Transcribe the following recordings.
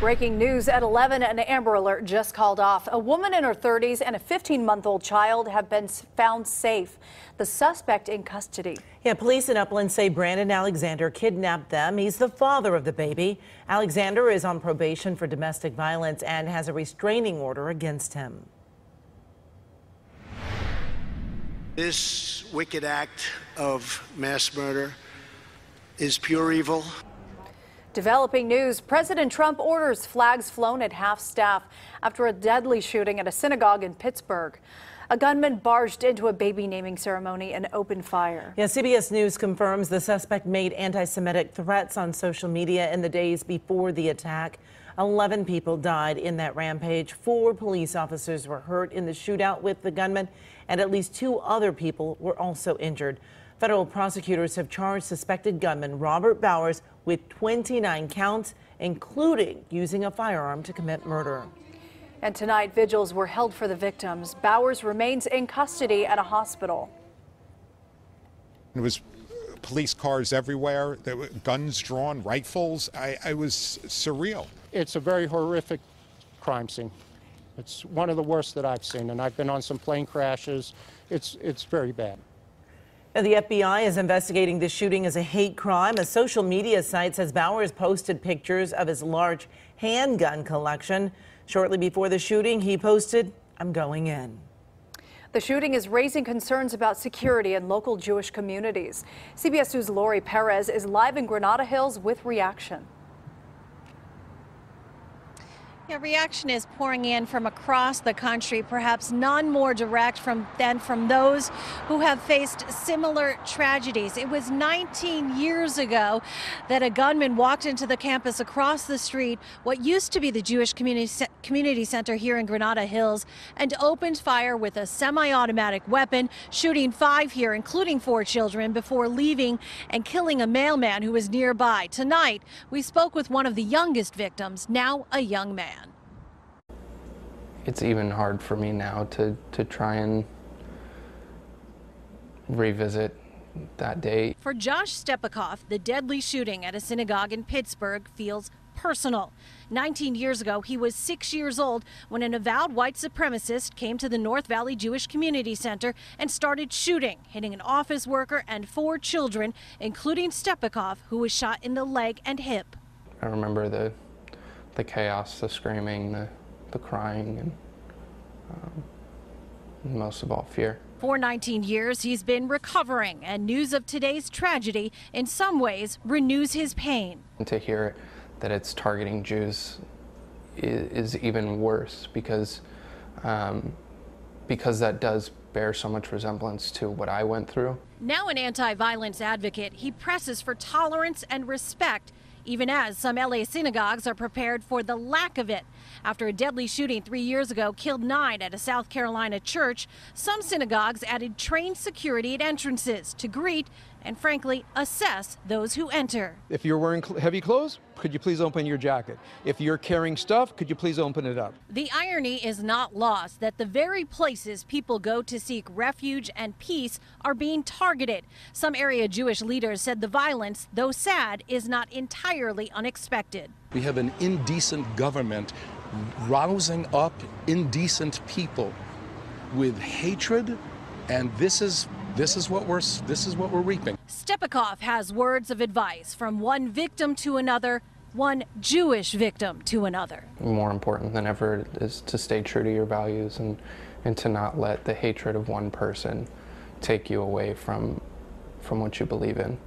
Breaking news at 11, an Amber Alert just called off. A woman in her 30s and a 15-month-old child have been found safe. The suspect in custody. Yeah, police in Upland say Brandon Alexander kidnapped them. He's the father of the baby. Alexander is on probation for domestic violence and has a restraining order against him. This wicked act of mass murder is pure evil. Developing news, President Trump orders flags flown at half-staff after a deadly shooting at a synagogue in Pittsburgh. A gunman barged into a baby naming ceremony and opened fire. Yeah, CBS News confirms the suspect made anti-Semitic threats on social media in the days before the attack. 11 people died in that rampage. 4 police officers were hurt in the shootout with the gunman, and at least 2 other people were also injured. Federal prosecutors have charged suspected gunman Robert Bowers with 29 counts, including using a firearm to commit murder. And tonight, vigils were held for the victims. Bowers remains in custody at a hospital. It was police cars everywhere. There were guns drawn, rifles. I was surreal. It's a very horrific crime scene. It's one of the worst that I've seen, and I've been on some plane crashes. It's very bad. Now, the FBI is investigating the shooting as a hate crime. A social media site says Bowers posted pictures of his large handgun collection. Shortly before the shooting, he posted, "I'm going in." The shooting is raising concerns about security in local Jewish communities. CBS News' Lori Perez is live in Granada Hills with reaction. Yeah, reaction is pouring in from across the country, perhaps none more direct than from those who have faced similar tragedies. It was 19 years ago that a gunman walked into the campus across the street, what used to be the Jewish Community Center here in Granada Hills, and opened fire with a semi-automatic weapon, shooting 5 here, including 4 children, before leaving and killing a mailman who was nearby. Tonight, we spoke with one of the youngest victims, now a young man. It's even hard for me now to try and revisit that day. For Josh Stepikoff, the deadly shooting at a synagogue in Pittsburgh feels personal. 19 years ago, he was 6 years old when an avowed white supremacist came to the North Valley Jewish Community Center and started shooting, hitting an office worker and 4 children, including Stepikoff, who was shot in the leg and hip. I remember the chaos, the screaming, the crying, and most of all, fear. For 19 years, he's been recovering, and news of today's tragedy in some ways renews his pain. And to hear that it's targeting Jews is even worse because that does bear so much resemblance to what I went through. Now an anti-violence advocate, he presses for tolerance and respect, even as some LA synagogues are prepared for the lack of it. After a deadly shooting 3 years ago killed 9 at a South Carolina church, some synagogues added trained security at entrances to greet and, frankly, assess those who enter. If you're wearing heavy clothes, could you please open your jacket? If you're carrying stuff, could you please open it up? The irony is not lost that the very places people go to seek refuge and peace are being targeted. Some area Jewish leaders said the violence, though sad, is not entirely unexpected. We have an indecent government rousing up indecent people with hatred, and this is what we're reaping. Stepikoff has words of advice from one victim to another, one Jewish victim to another. More important than ever is to stay true to your values and to not let the hatred of one person take you away from what you believe in.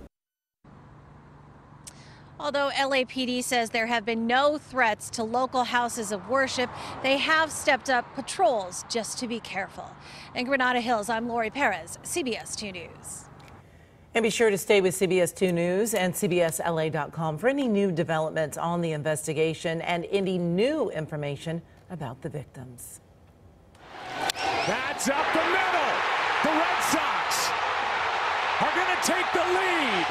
Although LAPD says there have been no threats to local houses of worship, they have stepped up patrols just to be careful. In Granada Hills, I'm Lori Perez, CBS 2 News. And be sure to stay with CBS 2 News and CBSLA.com for any new developments on the investigation and any new information about the victims. That's up the middle. The Red Sox are going to take the lead.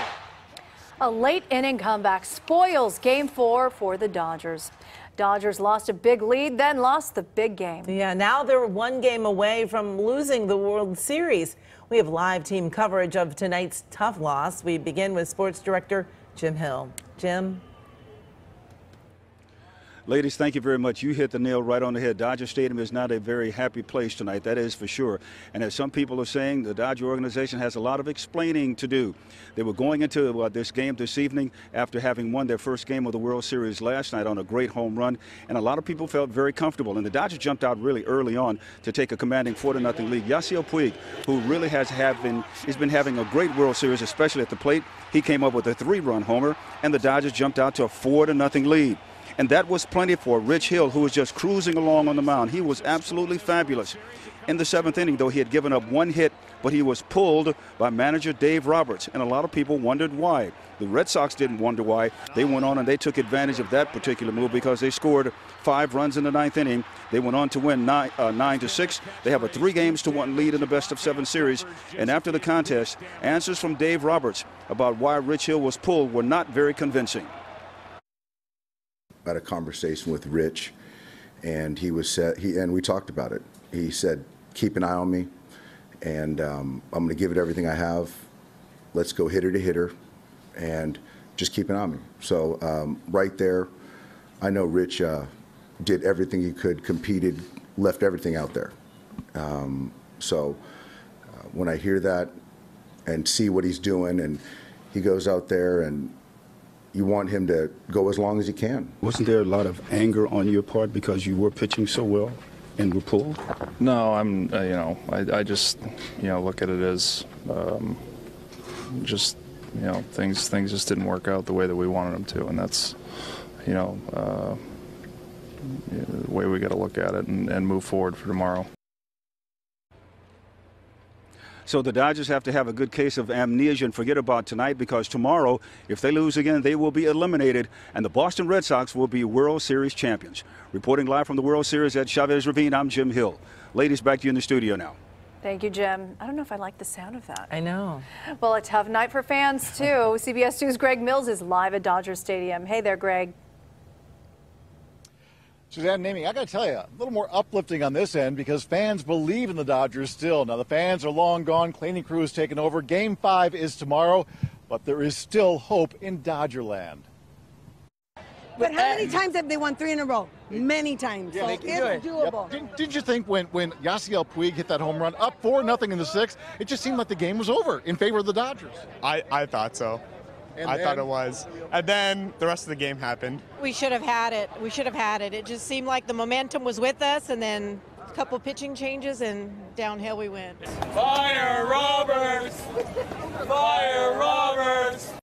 A late inning comeback spoils Game 4 for the Dodgers. Dodgers lost a big lead, then lost the big game. Yeah, now they're 1 game away from losing the World Series. We have live team coverage of tonight's tough loss. We begin with sports director Jim Hill. Jim? Ladies, thank you very much. You hit the nail right on the head. Dodger Stadium is not a very happy place tonight, that is for sure. And as some people are saying, the Dodger organization has a lot of explaining to do. They were going into this game this evening after having won their first game of the World Series last night on a great home run, and a lot of people felt very comfortable. And the Dodgers jumped out really early on to take a commanding 4-0 lead. Yasiel Puig, who really has been having a great World Series, especially at the plate, he came up with a 3-run homer, and the Dodgers jumped out to a 4-0 lead. And that was plenty for Rich Hill, who was just cruising along on the mound. He was absolutely fabulous. In the 7th inning, though, he had given up 1 hit, but he was pulled by manager Dave Roberts, and a lot of people wondered why. The Red Sox didn't wonder why. They went on and they took advantage of that particular move because they scored 5 runs in the 9th inning. They went on to win 9-6. They have a 3-1 lead in the best-of-7 series. And after the contest, answers from Dave Roberts about why Rich Hill was pulled were not very convincing. I had a conversation with Rich, and and we talked about it. He said, keep an eye on me, and I'm going to give it everything I have. Let's go hitter to hitter, and just keep an eye on me. So right there, I know Rich did everything he could, competed, left everything out there. So when I hear that and see what he's doing, and he goes out there and you want him to go as long as he can. Wasn't there a lot of anger on your part because you were pitching so well and were pulled? No, I just, look at it as just, things just didn't work out the way that we wanted them to, and that's, the way we got to look at it and move forward for tomorrow. So the Dodgers have to have a good case of amnesia and forget about tonight, because tomorrow, if they lose again, they will be eliminated, and the Boston Red Sox will be World Series champions. Reporting live from the World Series at Chavez Ravine, I'm Jim Hill. Ladies, back to you in the studio now. Thank you, Jim. I don't know if I like the sound of that. I know. Well, a tough night for fans, too. CBS 2's Greg Mills is live at Dodger Stadium. Hey there, Greg. Suzanne, Naming, I got to tell you, a little more uplifting on this end because fans believe in the Dodgers still. Now, the fans are long gone. Cleaning crew has taken over. Game 5 is tomorrow, but there is still hope in Dodgerland. But how many times have they won 3 in a row? Many times. Yeah, so it's doable. Yep. Didn't you think when Yasiel Puig hit that home run up 4-0 in the 6th, it just seemed like the game was over in favor of the Dodgers? I thought so. I thought it was. And then the rest of the game happened. We should have had it. We should have had it. It just seemed like the momentum was with us, and then a couple pitching changes, and downhill we went. Fire Roberts! Fire Roberts!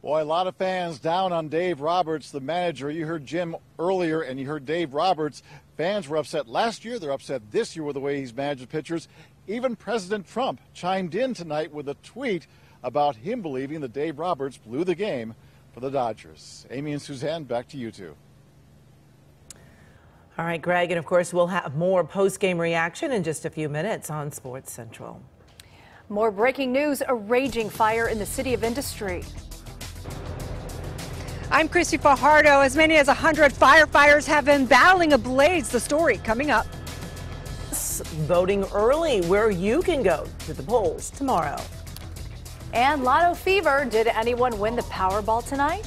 Boy, a lot of fans down on Dave Roberts, the manager. You heard Jim earlier, and you heard Dave Roberts. Fans were upset last year. They're upset this year with the way he's managed the pitchers. Even President Trump chimed in tonight with a tweet about him believing that Dave Roberts blew the game for the Dodgers. Amy and Suzanne, back to you two. All right, Greg, and of course we'll have more post-game reaction in just a few minutes on Sports Central. More breaking news, a raging fire in the City of Industry. I'm Christy Fajardo. As many as 100 firefighters have been battling a blaze. The story coming up. Voting early, where you can go to the polls tomorrow. And Lotto Fever, did anyone win the Powerball tonight?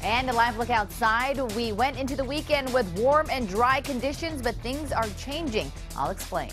And a live look outside. We went into the weekend with warm and dry conditions, but things are changing. I'll explain.